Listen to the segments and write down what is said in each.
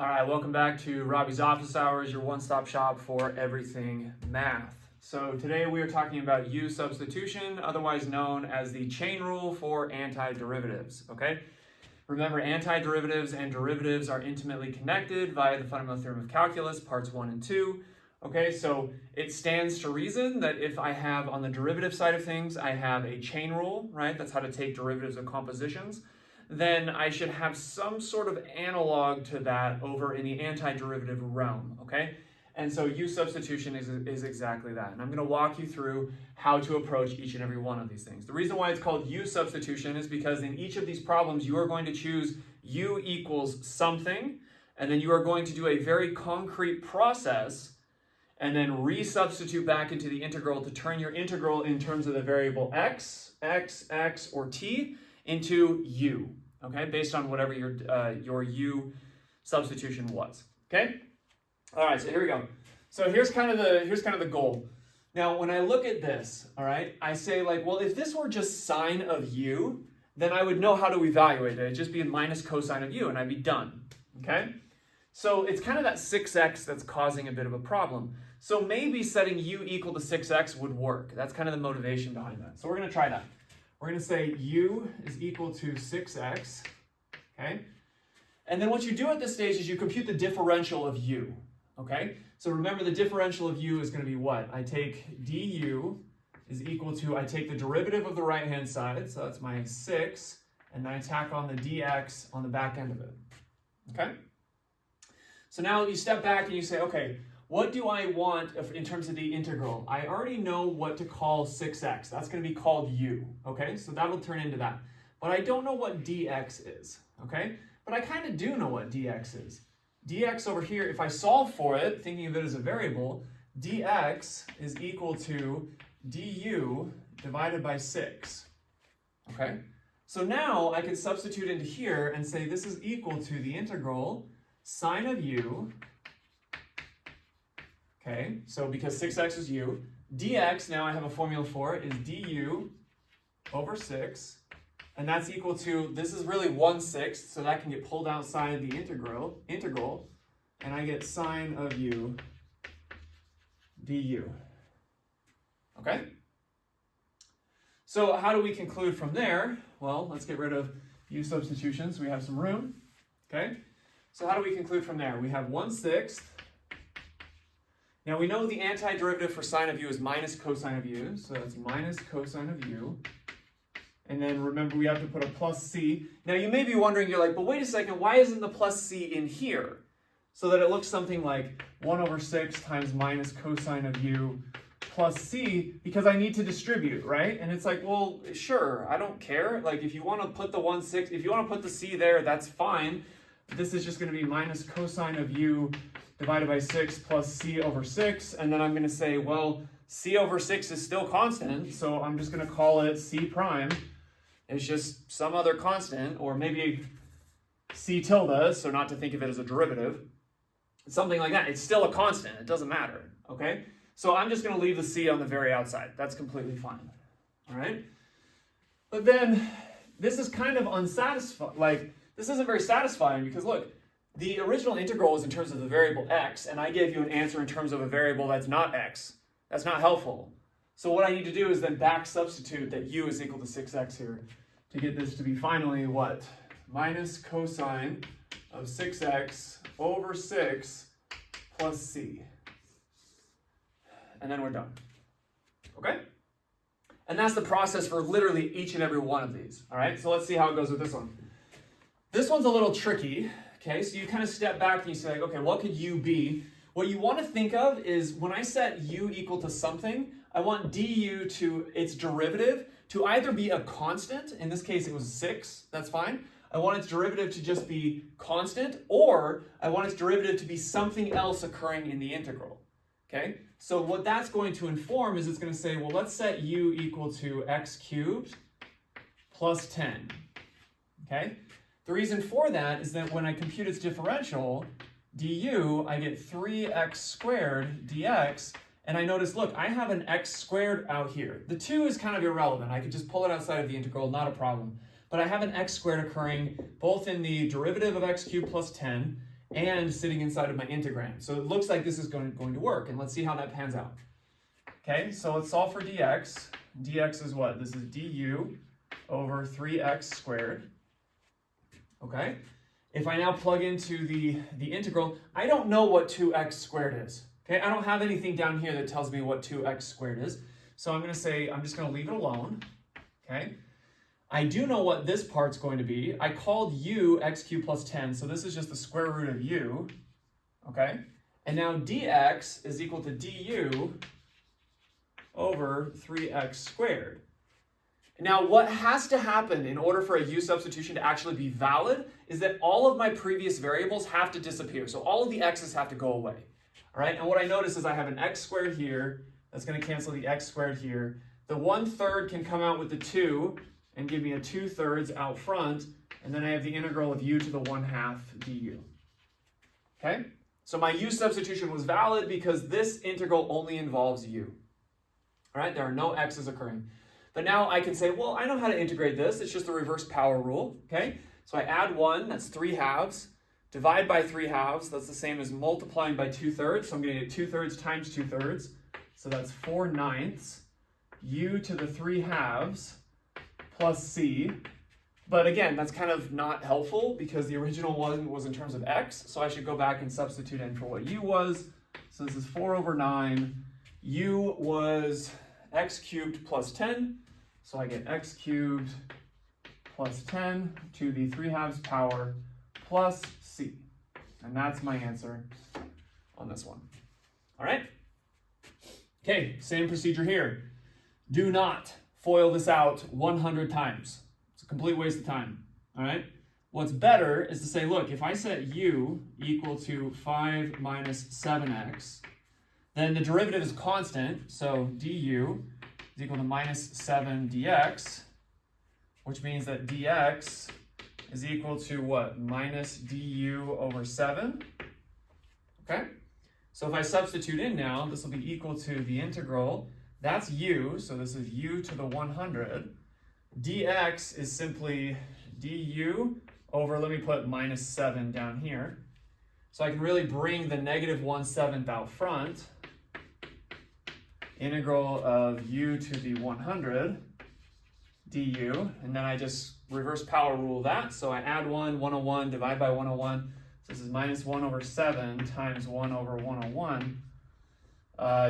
All right, welcome back to Robbie's Office Hours, your one-stop shop for everything math. So today we are talking about U-substitution, otherwise known as the chain rule for antiderivatives, okay? Remember, antiderivatives and derivatives are intimately connected via the fundamental theorem of calculus, parts 1 and 2. Okay, so it stands to reason that if I have, on the derivative side of things, I have a chain rule, right? That's how to take derivatives of compositions. Then I should have some sort of analog to that over in the antiderivative realm, okay? And so U-substitution is exactly that. And I'm going to walk you through how to approach each and every one of these things. The reason why it's called U-substitution is because in each of these problems, you are going to choose U equals something, and then you are going to do a very concrete process and then resubstitute back into the integral to turn your integral in terms of the variable x, or t into u, okay, based on whatever your u substitution was, okay? All right, so here we go. So here's kind of the goal. Now, when I look at this, all right, I say like, well, if this were just sine of u, then I would know how to evaluate it. It'd just be a minus cosine of u, and I'd be done, okay? So it's kind of that 6x that's causing a bit of a problem. So maybe setting u equal to 6x would work. That's kind of the motivation behind that. So we're going to try that. We're going to say u is equal to 6x, okay? And then what you do at this stage is you compute the differential of u, okay? So remember, the differential of u is going to be what? I take du is equal to, I take the derivative of the right-hand side, so that's my 6, and then I tack on the dx on the back end of it, okay? So now you step back and you say, okay, what do I want in terms of the integral? I already know what to call 6x. That's going to be called u, okay? So that'll turn into that. But I don't know what dx is, okay? But I kind of do know what dx is. Dx over here, if I solve for it, thinking of it as a variable, dx is equal to du divided by 6, okay? So now I can substitute into here and say this is equal to the integral sine of u, okay, so because 6x is u, dx, now I have a formula for it, is du over 6, and that's equal to, this is really 1/6, so that can get pulled outside the integral, and I get sine of u du. Okay? So how do we conclude from there? Well, let's get rid of u substitution so we have some room. Okay? So how do we conclude from there? We have 1/6. Now we know the antiderivative for sine of u is minus cosine of u, so that's minus cosine of u. And then remember, we have to put a plus c. Now you may be wondering, you're like, but wait a second, why isn't the plus c in here? So that it looks something like 1/6 times minus cosine of u plus c, because I need to distribute, right? And it's like, well, sure, I don't care. Like if you want to put the 1/6, if you want to put the c there, that's fine. This is just going to be minus cosine of u divided by 6 plus c over 6. And then I'm going to say, well, c over 6 is still constant, so I'm just going to call it c prime. It's just some other constant, or maybe c tilde, so not to think of it as a derivative. Something like that. It's still a constant. It doesn't matter, okay? So I'm just going to leave the c on the very outside. That's completely fine, all right? But then this is kind of unsatisfying. Like, this isn't very satisfying because, look, the original integral was in terms of the variable x, and I gave you an answer in terms of a variable that's not x. That's not helpful. So what I need to do is then back substitute that u is equal to 6x here to get this to be finally what? Minus cosine of 6x over 6 plus c. And then we're done. Okay? And that's the process for literally each and every one of these. All right? So let's see how it goes with this one. This one's a little tricky. Okay, so you kind of step back and you say, like, okay, what could u be? What you want to think of is when I set u equal to something, I want du to its derivative to either be a constant, in this case it was 6, that's fine. I want its derivative to just be constant, or I want its derivative to be something else occurring in the integral. Okay, so what that's going to inform is it's going to say, well, let's set u equal to x cubed plus 10. Okay? The reason for that is that when I compute its differential, du, I get 3x squared dx, and I notice, look, I have an x squared out here. The 2 is kind of irrelevant. I could just pull it outside of the integral, not a problem. But I have an x squared occurring both in the derivative of x cubed plus 10 and sitting inside of my integrand. So it looks like this is going to work, and let's see how that pans out. Okay, so let's solve for dx. Dx is what? This is du over 3x squared. Okay, if I now plug into the integral, I don't know what 2x squared is. Okay, I don't have anything down here that tells me what 2x squared is. So I'm going to say, I'm just going to leave it alone. Okay, I do know what this part's going to be. I called u x cubed plus 10, so this is just the square root of u. Okay, and now dx is equal to du over 3x squared. Now, what has to happen in order for a u-substitution to actually be valid is that all of my previous variables have to disappear. So all of the x's have to go away. All right, and what I notice is I have an x squared here. That's going to cancel the x squared here. The 1/3 can come out with the 2 and give me a 2/3 out front. And then I have the integral of u to the 1/2 du. Okay, so my u-substitution was valid because this integral only involves u. All right, there are no x's occurring. But now I can say, well, I know how to integrate this. It's just the reverse power rule, okay? So I add 1, that's 3/2. Divide by 3/2, that's the same as multiplying by 2/3. So I'm going to get 2/3 times 2/3. So that's 4/9 u to the 3/2 plus c. But again, that's kind of not helpful because the original one was in terms of x. So I should go back and substitute in for what u was. So this is 4/9. U was x cubed plus 10, so I get x cubed plus 10 to the 3/2 power plus c. And that's my answer on this one. All right? Okay, same procedure here. Do not FOIL this out 100 times. It's a complete waste of time. All right? What's better is to say, look, if I set u equal to 5 minus 7x, then the derivative is constant, so du is equal to minus 7 dx, which means that dx is equal to what? Minus du over 7. Okay? So if I substitute in now, this will be equal to the integral. That's u, so this is u to the 100. Dx is simply du over, let me put minus 7 down here. So I can really bring the negative 1/7 out front. Integral of u to the 100 du, and then I just reverse power rule that. So I add 1/101, divide by 101. So this is minus 1/7 times 1/101,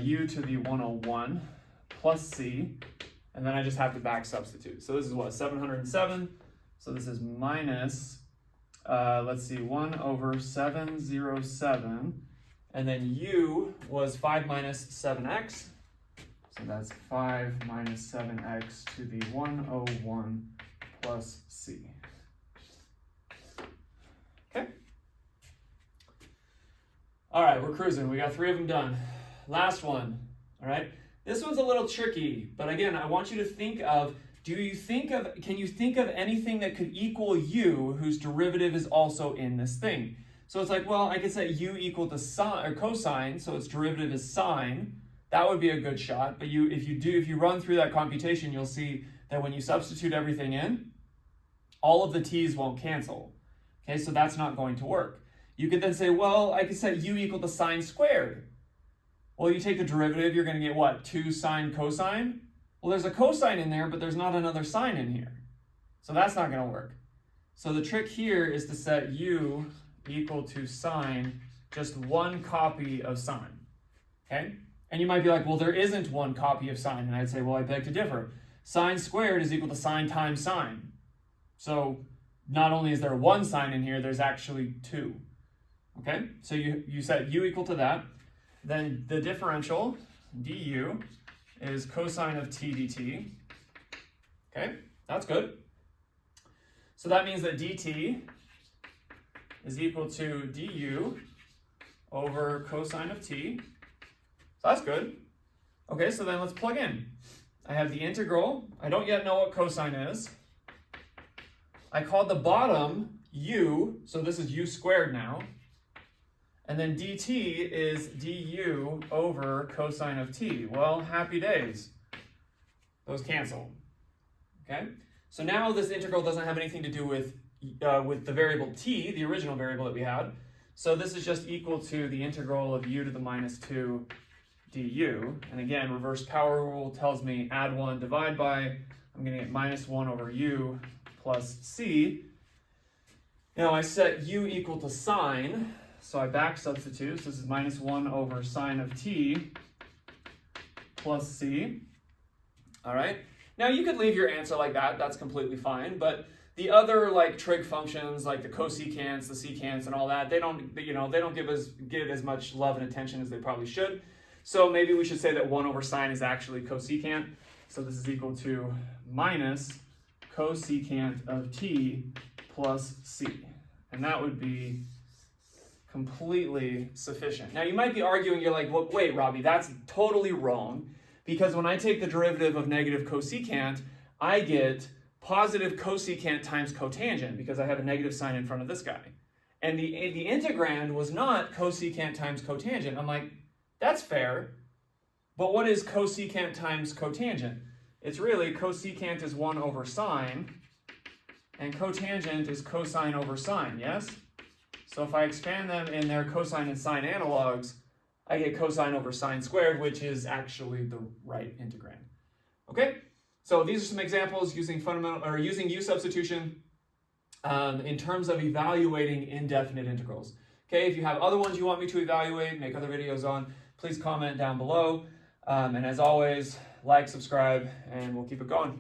u to the 101 plus c, and then I just have to back substitute. So this is what, 707. So this is minus, let's see, 1/707, and then u was 5 minus 7x. So that's 5 minus 7x to the 101 plus c. Okay. All right, we're cruising. We got 3 of them done. Last one. All right. This one's a little tricky, but again, I want you to think of, can you think of anything that could equal u whose derivative is also in this thing? So it's like, well, I could set u equal to sine or cosine, so its derivative is sine. That would be a good shot, but if you run through that computation, you'll see that when you substitute everything in, all of the t's won't cancel. Okay, so that's not going to work. You could then say, well, I could set u equal to sine squared. Well, you take the derivative, you're going to get what? 2 sine cosine? Well, there's a cosine in there, but there's not another sine in here. So that's not going to work. So the trick here is to set u equal to sine, just one copy of sine. Okay? And you might be like, well, there isn't one copy of sine. And I'd say, well, I beg to differ. Sine squared is equal to sine times sine. So not only is there one sine in here, there's actually 2. Okay? So you set u equal to that. Then the differential, du, is cosine of t dt. Okay? That's good. So that means that dt is equal to du over cosine of t. So that's good. Okay, so then let's plug in. I have the integral. I don't yet know what cosine is. I called the bottom u, so this is u squared now. And then dt is du over cosine of t. Well, happy days. Those cancel. Okay? So now this integral doesn't have anything to do with the variable t, the original variable that we had. So this is just equal to the integral of u to the minus 2 du. And again, reverse power rule tells me add 1, divide by. I'm going to get minus 1 over u plus c. Now I set u equal to sine, so I back substitute. So this is minus 1 over sine of t plus c. All right. Now you could leave your answer like that. That's completely fine. But the other like trig functions, like the cosecants, the secants, and all that, they don't give as much love and attention as they probably should. So maybe we should say that 1 over sine is actually cosecant. So this is equal to minus cosecant of t plus c. And that would be completely sufficient. Now you might be arguing, you're like, well, wait, Robbie, that's totally wrong. Because when I take the derivative of negative cosecant, I get positive cosecant times cotangent because I have a negative sign in front of this guy. And the integrand was not cosecant times cotangent. I'm like, that's fair. But what is cosecant times cotangent? It's really cosecant is 1 over sine, and cotangent is cosine over sine, yes? So if I expand them in their cosine and sine analogs, I get cosine over sine squared, which is actually the right integrand. Okay, so these are some examples using using U-substitution in terms of evaluating indefinite integrals. Okay, if you have other ones you want me to evaluate, make other videos on, please comment down below. And as always, like, subscribe, and we'll keep it going.